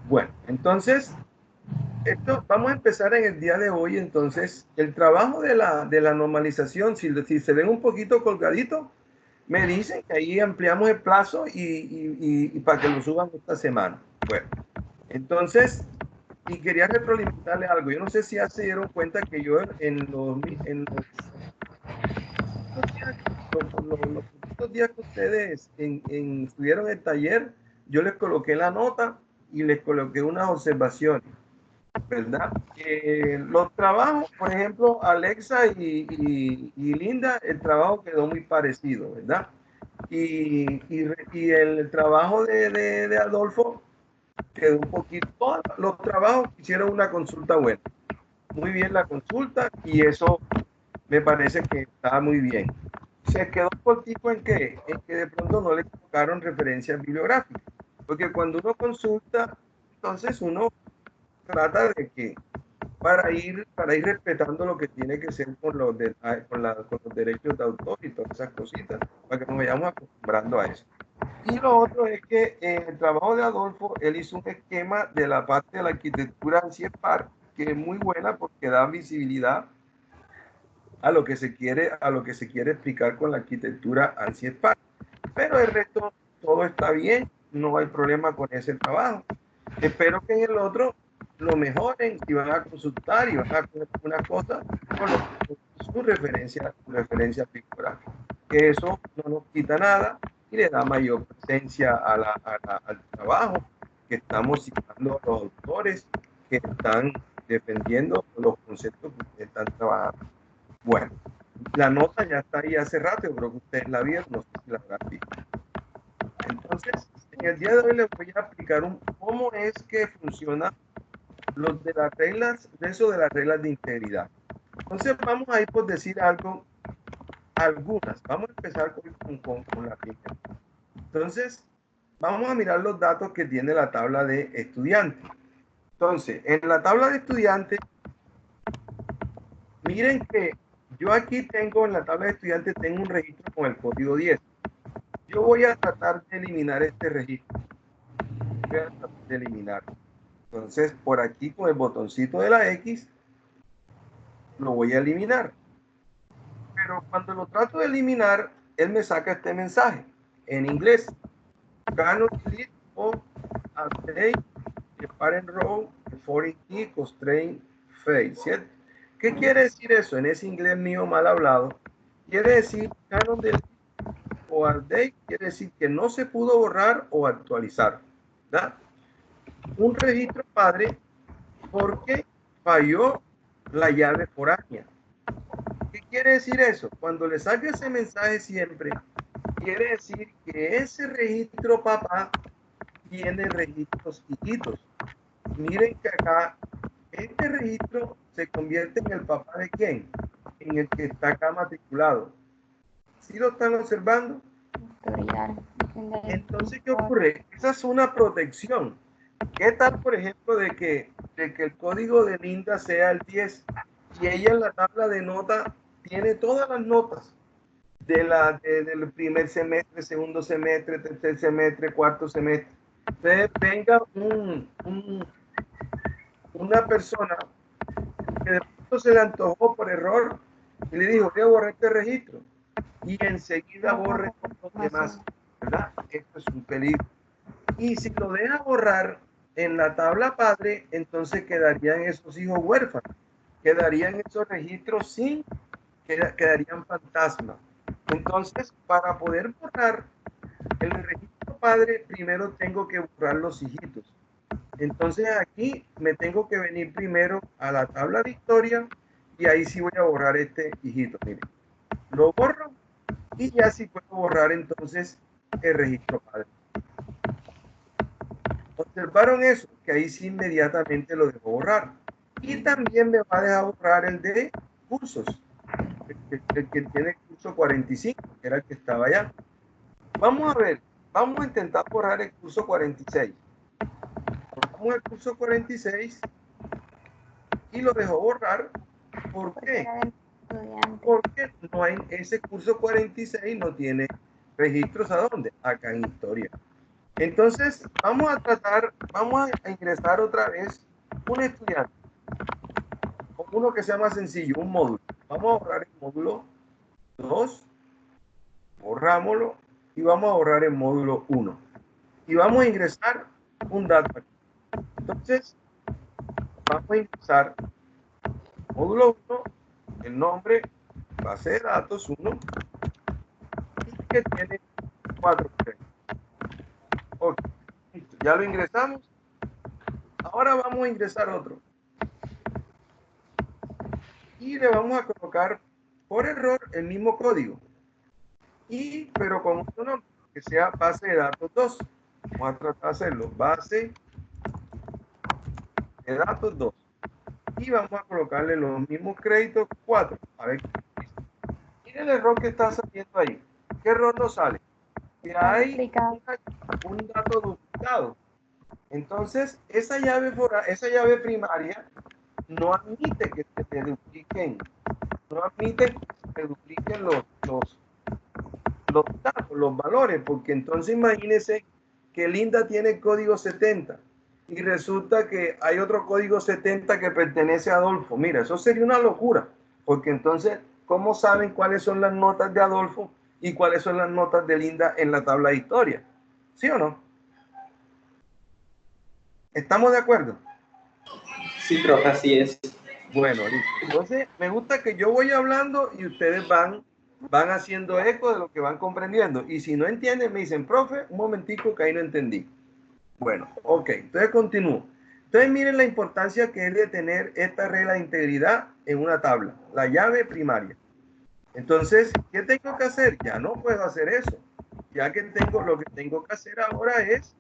Bueno, entonces, esto, vamos a empezar en el día de hoy. Entonces, el trabajo de la normalización, si se ven un poquito colgaditos, me dicen que ahí ampliamos el plazo y para que lo suban esta semana. Bueno, entonces, y quería retroalimentarle algo. Yo no sé si ya se dieron cuenta que yo en los poquitos días que ustedes estuvieron en el taller, yo les coloqué la nota y les coloqué unas observaciones, ¿verdad? Los trabajos, por ejemplo, Alexa y Linda, el trabajo quedó muy parecido, ¿verdad? Y el trabajo de Adolfo quedó un poquito, todos los trabajos hicieron una consulta buena, muy bien la consulta y eso me parece que está muy bien. Se quedó cortico en que de pronto no le colocaron referencias bibliográficas, porque cuando uno consulta, entonces uno trata de que para ir respetando lo que tiene que ser con los derechos de autor y todas esas cositas, para que nos vayamos acostumbrando a eso. Y lo otro es que en el trabajo de Adolfo, él hizo un esquema de la parte de la arquitectura Anciepar, que es muy buena porque da visibilidad a lo que se quiere explicar con la arquitectura Anciepar. Pero el resto, todo está bien, no hay problema con ese trabajo. Espero que en el otro lo mejoren y van a consultar y van a hacer una cosa con su referencia pictórica. Que eso no nos quita nada y le da mayor presencia al trabajo que estamos citando a los autores que están defendiendo los conceptos que ustedes están trabajando. Bueno, la nota ya está ahí hace rato, yo creo que ustedes la vieron, no sé si la habrán visto. Entonces, en el día de hoy les voy a explicar cómo es que funciona los de las reglas, de eso de las reglas de integridad. Entonces, vamos a ir por decir algo, algunas. Vamos a empezar con la primera. Entonces, vamos a mirar los datos que tiene la tabla de estudiantes. Entonces, en la tabla de estudiantes, miren que yo aquí tengo en la tabla de estudiantes, tengo un registro con el código 10. Yo voy a tratar de eliminar este registro. Voy a tratar de eliminar. Entonces, por aquí con el botoncito de la X, lo voy a eliminar. Pero cuando lo trato de eliminar, él me saca este mensaje en inglés. Cannot delete o update the parent row, the foreign key, constraint fail, ¿cierto? ¿Qué quiere decir eso? En ese inglés mío mal hablado, quiere decir cannot delete o update, quiere decir que no se pudo borrar o actualizar, ¿verdad? Un registro padre porque falló la llave foránea. ¿Qué quiere decir eso? Cuando le salga ese mensaje siempre, quiere decir que ese registro papá tiene registros hijitos. Miren que acá, este registro se convierte en el papá de quién? En el que está acá matriculado. ¿Sí lo están observando? Entonces, ¿qué ocurre? Esa es una protección. ¿Qué tal, por ejemplo, de que el código de Linda sea el 10 y ella en la tabla de nota tiene todas las notas del primer semestre, segundo semestre, tercer semestre, cuarto semestre? Entonces venga una persona que de pronto se le antojó por error y le dijo, voy a borrar este registro y enseguida borre todos los demás, ¿verdad? Esto es un peligro. Y si lo deja borrar en la tabla padre, entonces quedarían esos hijos huérfanos, quedarían esos registros quedarían fantasmas. Entonces, para poder borrar el registro padre, primero tengo que borrar los hijitos. Entonces aquí me tengo que venir primero a la tabla de historia y ahí sí voy a borrar este hijito. Miren, lo borro y ya sí puedo borrar entonces el registro padre. Observaron eso, que ahí sí inmediatamente lo dejo borrar. Y también me va a dejar borrar el de cursos, el que tiene curso 45, que era el que estaba allá. Vamos a ver, vamos a intentar borrar el curso 46. Borramos el curso 46 y lo dejo borrar. ¿Por qué? Porque no hay, ese curso 46 no tiene registros a dónde, acá en historia. Entonces, vamos a ingresar otra vez un estudiante, o uno que sea más sencillo, un módulo. Vamos a borrar el módulo 2, borrámoslo, y vamos a borrar el módulo 1. Y vamos a ingresar un dato aquí. Entonces, vamos a ingresar módulo 1, el nombre, base de datos 1, y que tiene 4 créditos. Ok, listo, ya lo ingresamos. Ahora vamos a ingresar otro. Y le vamos a colocar por error el mismo código. Pero con otro nombre, que sea base de datos 2. Vamos a tratar de hacerlo. Base de datos 2. Y vamos a colocarle los mismos créditos 4. A ver qué dice. Miren el error que está saliendo ahí. ¿Qué error nos sale? Que hay un dato duplicado. Entonces, esa llave primaria no admite que se dupliquen. No admite que se dupliquen los datos, los valores, porque entonces imagínense que Linda tiene el código 70 y resulta que hay otro código 70 que pertenece a Adolfo. Mira, eso sería una locura, porque entonces, ¿cómo saben cuáles son las notas de Adolfo y cuáles son las notas de Linda en la tabla de historia? ¿Sí o no? ¿Estamos de acuerdo? Sí, profe, así es. Bueno, listo. Entonces, me gusta que yo voy hablando y ustedes van haciendo eco de lo que van comprendiendo. Y si no entienden, me dicen, profe, un momentico que ahí no entendí. Bueno, ok, entonces continúo. Entonces miren la importancia que es de tener esta regla de integridad en una tabla, la llave primaria. Entonces, ¿qué tengo que hacer? Ya no puedo hacer eso. Ya que lo que tengo que hacer ahora es,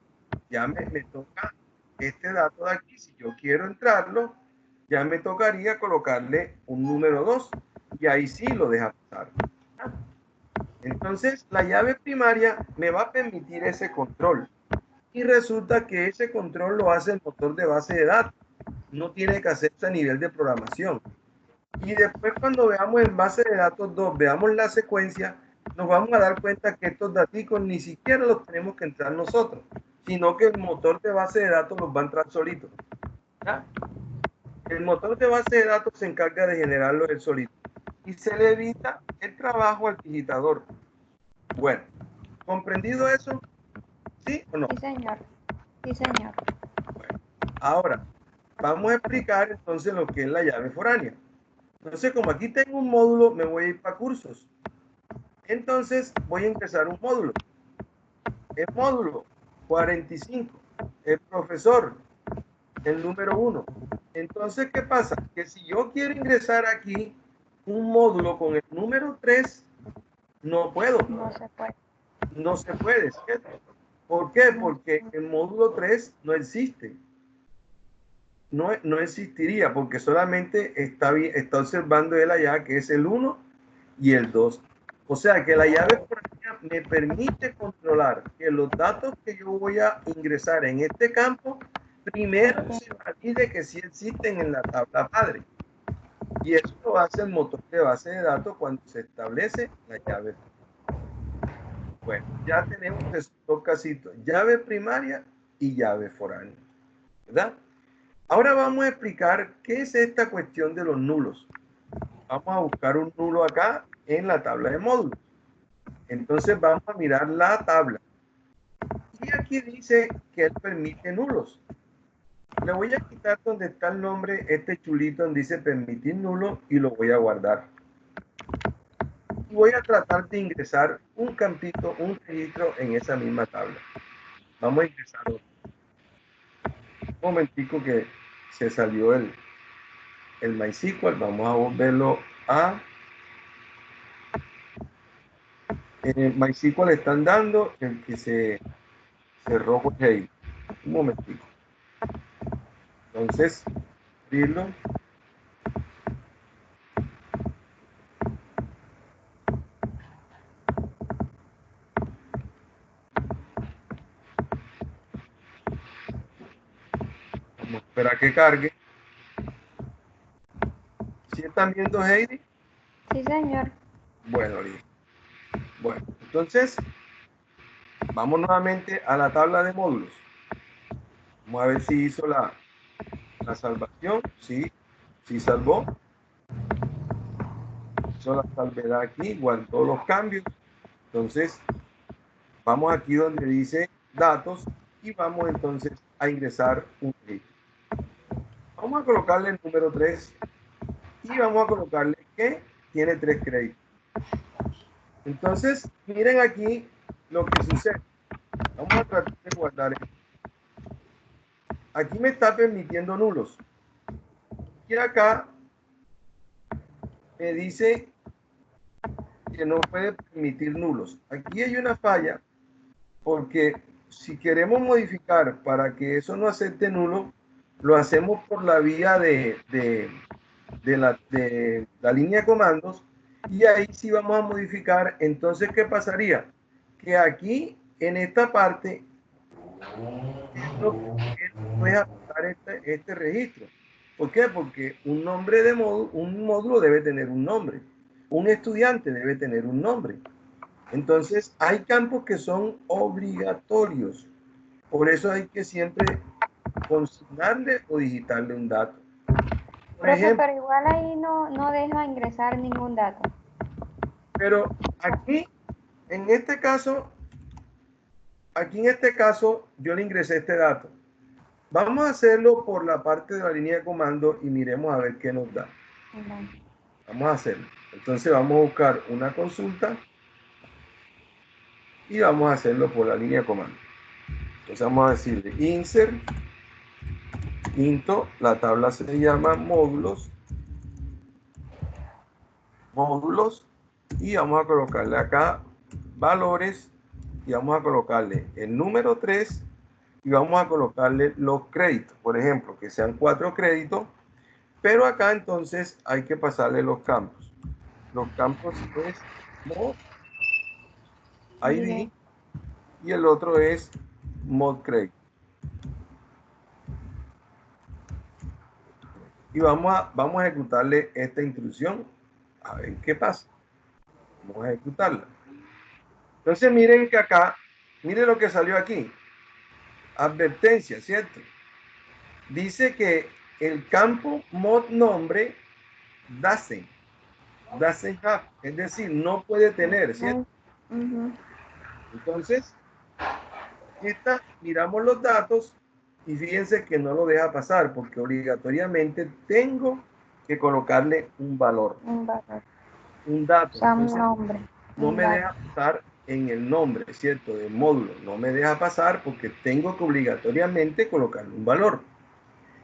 ya me toca este dato de aquí, si yo quiero entrarlo, ya me tocaría colocarle un número 2 y ahí sí lo deja pasar. Entonces, la llave primaria me va a permitir ese control. Y resulta que ese control lo hace el motor de base de datos. No tiene que hacerse a nivel de programación. Y después cuando veamos en base de datos 2, veamos la secuencia, nos vamos a dar cuenta que estos datos ni siquiera los tenemos que entrar nosotros, sino que el motor de base de datos los va a entrar solito. ¿Ya? El motor de base de datos se encarga de generarlo él solito. Y se le evita el trabajo al digitador. Bueno, ¿comprendido eso? ¿Sí o no? Sí, señor. Sí, señor. Bueno, ahora, vamos a explicar entonces lo que es la llave foránea. Entonces, como aquí tengo un módulo, me voy a ir para cursos. Entonces, voy a ingresar un módulo. El módulo 45, el profesor, el número 1. Entonces, ¿qué pasa? Que si yo quiero ingresar aquí un módulo con el número 3, no puedo. No se puede. No se puede, ¿cierto? ¿Por qué? Porque el módulo 3 no existe. No existiría porque solamente está observando él allá que es el 1 y el 2. O sea que la llave foránea me permite controlar que los datos que yo voy a ingresar en este campo primero se valide que sí existen en la tabla padre. Y eso lo hace el motor de base de datos cuando se establece la llave. Bueno, ya tenemos esos dos casitos, llave primaria y llave foránea, ¿verdad? Ahora vamos a explicar qué es esta cuestión de los nulos. Vamos a buscar un nulo acá en la tabla de módulos. Entonces vamos a mirar la tabla. Y aquí dice que él permite nulos. Le voy a quitar donde está el nombre, este chulito donde dice permitir nulo y lo voy a guardar. Y voy a tratar de ingresar un campito, un registro en esa misma tabla. Vamos a ingresar otro. Un momentico que se salió el MySQL. Vamos a volverlo a... MySQL están dando el que se cerró ahí. Un momentico. Entonces, abrirlo. Vamos a esperar a que cargue. ¿Sí están viendo, Heidi? Sí, señor. Bueno, listo. Bueno, entonces Vamos nuevamente a la tabla de módulos. Vamos a ver si hizo la salvación. Sí, sí salvó. Hizo la salvedad aquí, guardó los cambios. Entonces, vamos aquí donde dice datos y vamos entonces a ingresar un registro. Vamos a colocarle el número 3 y vamos a colocarle que tiene 3 créditos. Entonces, miren aquí lo que sucede. Vamos a tratar de guardar esto. Aquí me está permitiendo nulos. Y acá me dice que no puede permitir nulos. Aquí hay una falla porque si queremos modificar para que eso no acepte nulo, lo hacemos por la vía de la línea de comandos y ahí sí vamos a modificar. Entonces, ¿qué pasaría? Que aquí en esta parte no deja pasar este registro. ¿Por qué? Porque un nombre de módulo, un módulo debe tener un nombre. Un estudiante debe tener un nombre. Entonces, hay campos que son obligatorios. Por eso hay que siempre consignarle o digitarle un dato. Por Profe, ejemplo, pero igual ahí no deja ingresar ningún dato. pero aquí, en este caso, yo le ingresé este dato. Vamos a hacerlo por la parte de la línea de comando y miremos a ver qué nos da. Vamos a hacerlo. Entonces vamos a buscar una consulta y vamos a hacerlo por la línea de comando. Entonces vamos a decirle insert, into, la tabla se llama módulos, y vamos a colocarle acá valores y vamos a colocarle el número 3 y vamos a colocarle los créditos, por ejemplo, que sean 4 créditos, pero acá entonces hay que pasarle los campos. Los campos es mod, ID y el otro es mod credit. Y vamos a ejecutarle esta instrucción a ver qué pasa. Vamos a ejecutarla. Entonces miren que acá, miren lo que salió aquí. Advertencia, ¿cierto? Dice que el campo mod nombre doesn't have, es decir, no puede tener, ¿cierto? Entonces, miramos los datos y fíjense que no lo deja pasar porque obligatoriamente tengo que colocarle un valor. Un dato. O sea, un Entonces, nombre. no me deja pasar en el nombre, ¿cierto? Del módulo. No me deja pasar porque tengo que obligatoriamente colocarle un valor.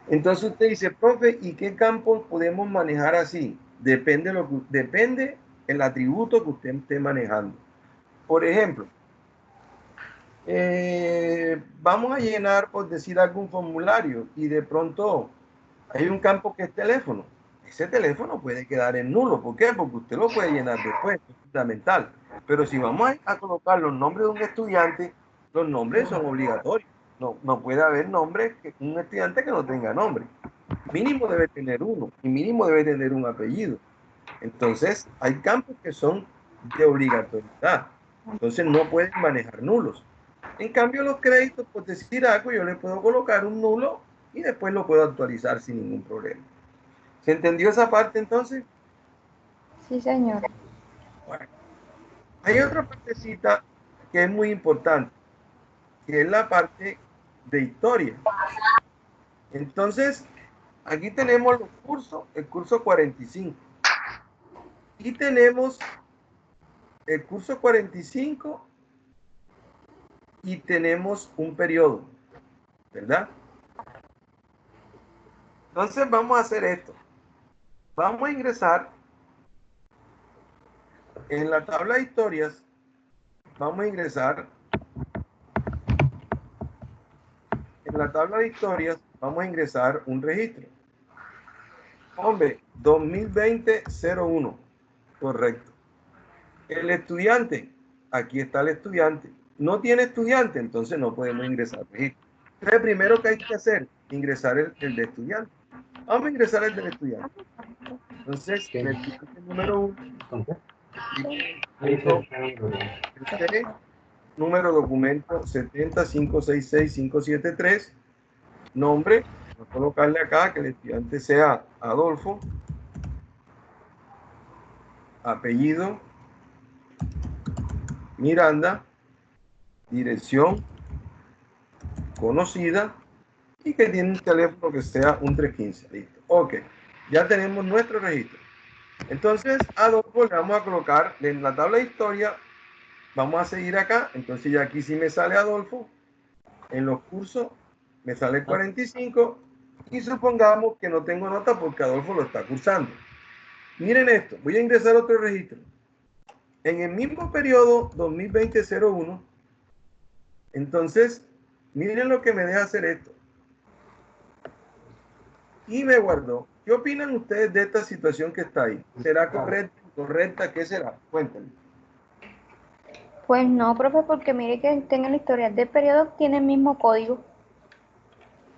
Entonces usted dice, profe, ¿y qué campos podemos manejar así? Depende el atributo que usted esté manejando. Por ejemplo, vamos a llenar, por decir, algún formulario y de pronto hay un campo que es teléfono. Ese teléfono puede quedar en nulo. ¿Por qué? Porque usted lo puede llenar después, es fundamental. Pero si vamos a colocar los nombres de un estudiante, los nombres son obligatorios. No puede haber un estudiante que no tenga nombre. Mínimo debe tener uno y mínimo debe tener un apellido. Entonces, hay campos que son de obligatoriedad. Entonces, no pueden manejar nulos. En cambio, los créditos, por decir algo, yo le puedo colocar un nulo y después lo puedo actualizar sin ningún problema. ¿Se entendió esa parte entonces? Sí, señor. Bueno, hay otra partecita que es muy importante, que es la parte de historia. Entonces, aquí tenemos los cursos, el curso 45. Y tenemos el curso 45 y tenemos un periodo, ¿verdad? Entonces vamos a hacer esto. Vamos a ingresar en la tabla de historias, vamos a ingresar en la tabla de historias, vamos a ingresar un registro. Hombre, 2020-01, correcto. El estudiante, aquí está el estudiante. No tiene estudiante, entonces no podemos ingresar registro. Entonces, primero que hay que hacer, ingresar el de estudiante. Vamos a ingresar el del estudiante. Entonces, el estudiante número 1. número documento 70566-573, nombre, voy a colocarle acá que el estudiante sea Adolfo, apellido, Miranda, dirección conocida y que tiene un teléfono que sea un 315. Listo. Ok, ya tenemos nuestro registro. Entonces, a Adolfo le vamos a colocar en la tabla de historia, vamos a seguir acá. Entonces, ya aquí sí me sale Adolfo. En los cursos me sale 45 y supongamos que no tengo nota porque Adolfo lo está cursando. Miren esto, voy a ingresar otro registro. En el mismo periodo 2020-01, entonces, miren lo que me deja hacer esto. Y me guardó. ¿Qué opinan ustedes de esta situación que está ahí? ¿Será correcta, incorrecta? ¿Qué será? Cuéntenme. Pues no, profe, porque mire que en el historial de periodo tiene el mismo código.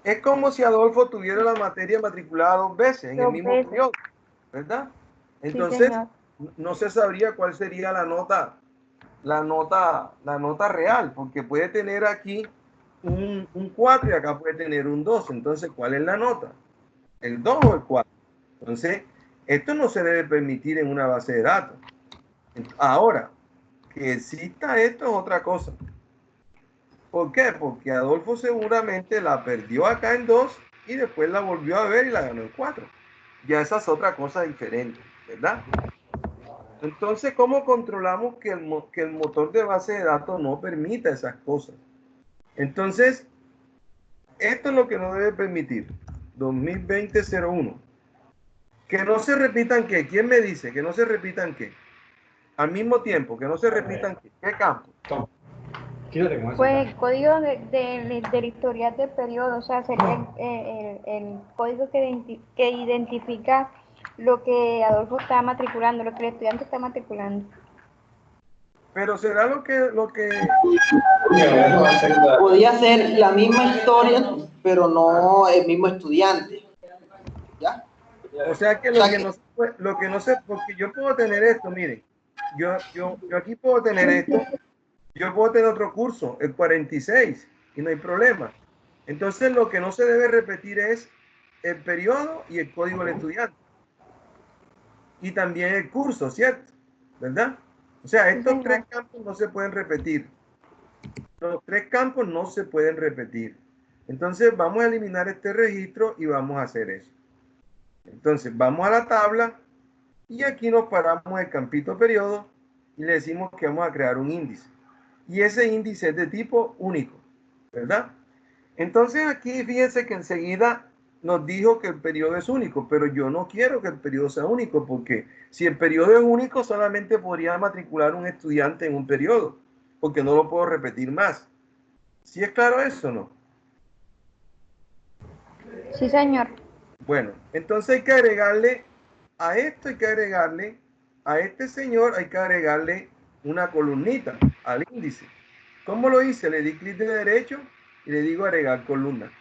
Es como si Adolfo tuviera la materia matriculada 2 veces en el Dos mismo veces. periodo, ¿verdad? Sí, Entonces, señor. no se sabría cuál sería la nota real, porque puede tener aquí un 4 y acá puede tener un 2. Entonces, ¿cuál es la nota? ¿El 2 o el 4? Entonces, esto no se debe permitir en una base de datos. Ahora, que exista esto es otra cosa. ¿Por qué? Porque Adolfo seguramente la perdió acá en 2 y después la volvió a ver y la ganó en 4. Ya esa es otra cosa diferente, ¿verdad? Entonces, ¿cómo controlamos que el motor de base de datos no permita esas cosas? Entonces, esto es lo que no debe permitir. 2020-01. Que no se repitan qué. ¿Quién me dice? Que no se repitan qué. Al mismo tiempo, que no se repitan qué. ¿Qué campo? Pues el código del historial de periodo, o sea, sería el código que identifica lo que Adolfo está matriculando, lo que el estudiante está matriculando. Pero será lo que Podía ser la misma historia, pero no el mismo estudiante. ¿Ya? o sea que lo que no sé, porque yo puedo tener esto, miren, yo aquí puedo tener esto, yo puedo tener otro curso, el 46, y no hay problema. Entonces lo que no se debe repetir es el periodo y el código del estudiante. Y también el curso, ¿cierto? ¿Verdad? O sea, Sí, estos 3 señor. campos no se pueden repetir. Los 3 campos no se pueden repetir. Entonces vamos a eliminar este registro y vamos a hacer eso. Entonces vamos a la tabla y aquí nos paramos el campito periodo y le decimos que vamos a crear un índice. Y ese índice es de tipo único, ¿verdad? Entonces aquí fíjense que enseguida nos dijo que el periodo es único, pero yo no quiero que el periodo sea único, porque si el periodo es único, solamente podría matricular un estudiante en un periodo, porque no lo puedo repetir más. ¿Sí es claro eso o no? Sí, señor. Bueno, entonces hay que agregarle a esto, hay que agregarle a este señor, hay que agregarle una columnita al índice. ¿Cómo lo hice? Le di clic de derecho y le digo agregar columna.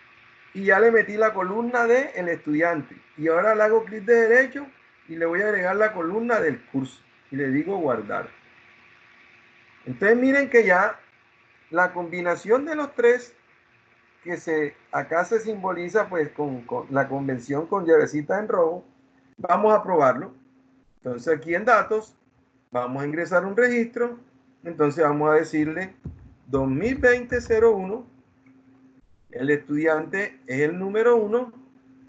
Y ya le metí la columna del estudiante. Y ahora le hago clic de derecho y le voy a agregar la columna del curso. Y le digo guardar. Entonces miren que ya la combinación de los 3 acá se simboliza pues con la convención con llavecita en rojo. Vamos a probarlo. Entonces aquí en datos vamos a ingresar un registro. Entonces vamos a decirle 2020-01. El estudiante es el número 1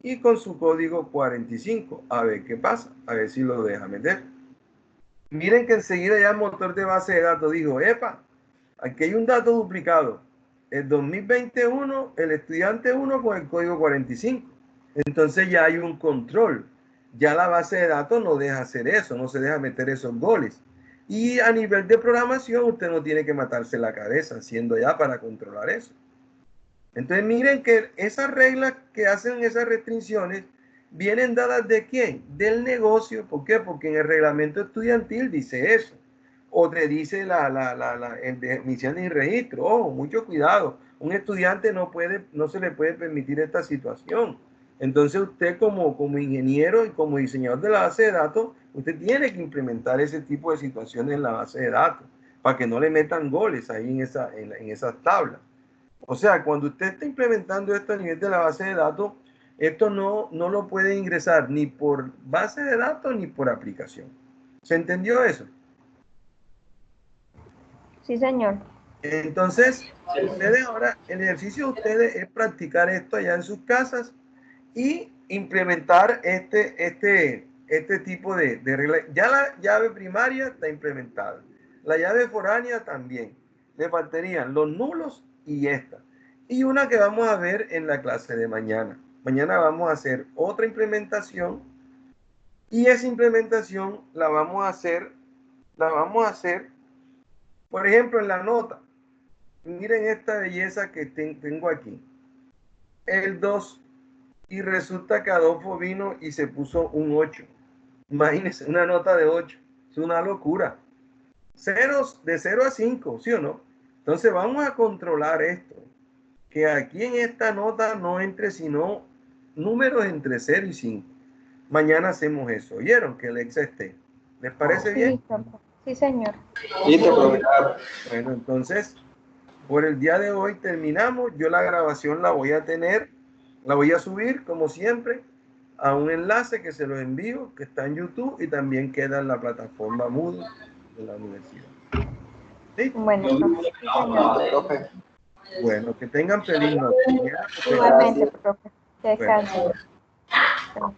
y con su código 45. A ver qué pasa, a ver si lo deja meter. Miren que enseguida ya el motor de base de datos dijo, epa, aquí hay un dato duplicado. El 2021, el estudiante 1 con el código 45. Entonces ya hay un control. Ya la base de datos no deja hacer eso, no se deja meter esos goles. Y a nivel de programación, usted no tiene que matarse la cabeza haciendo ya para controlar eso. Entonces miren que esas reglas que hacen esas restricciones vienen dadas de quién? Del negocio. ¿Por qué? Porque en el reglamento estudiantil dice eso. O te dice el de emisión de registro. Ojo, mucho cuidado. Un estudiante no se le puede permitir esta situación. Entonces usted como ingeniero y como diseñador de la base de datos, usted tiene que implementar ese tipo de situaciones en la base de datos para que no le metan goles ahí en esas tablas. O sea, cuando usted está implementando esto a nivel de la base de datos, esto no lo puede ingresar ni por base de datos ni por aplicación. ¿Se entendió eso? Sí, señor. Entonces, ustedes ahora, el ejercicio de ustedes es practicar esto allá en sus casas y implementar este tipo de reglas. Ya la llave primaria está implementada. La llave foránea también. Le faltarían los nulos y esta. Y una que vamos a ver en la clase de mañana. Mañana vamos a hacer otra implementación y esa implementación la vamos a hacer, por ejemplo, en la nota. Miren esta belleza que tengo aquí. El 2 y resulta que Adolfo vino y se puso un 8. Imagínense, una nota de 8. Es una locura. Ceros de 0 a 5, ¿sí o no? Entonces vamos a controlar esto. Que aquí en esta nota no entre sino números entre 0 y 5. Mañana hacemos eso. ¿Oyeron? Que el exa esté. ¿Les parece bien? Sí, señor. Listo, profesor. Bueno, entonces, por el día de hoy terminamos. Yo la grabación la voy a tener, la voy a subir, como siempre, a un enlace que se lo envío, que está en YouTube y también queda en la plataforma Moodle de la universidad. ¿Sí? Bueno, Profe. Bueno, que tengan feliz noche. Igualmente, profe. Que descansen. Bueno.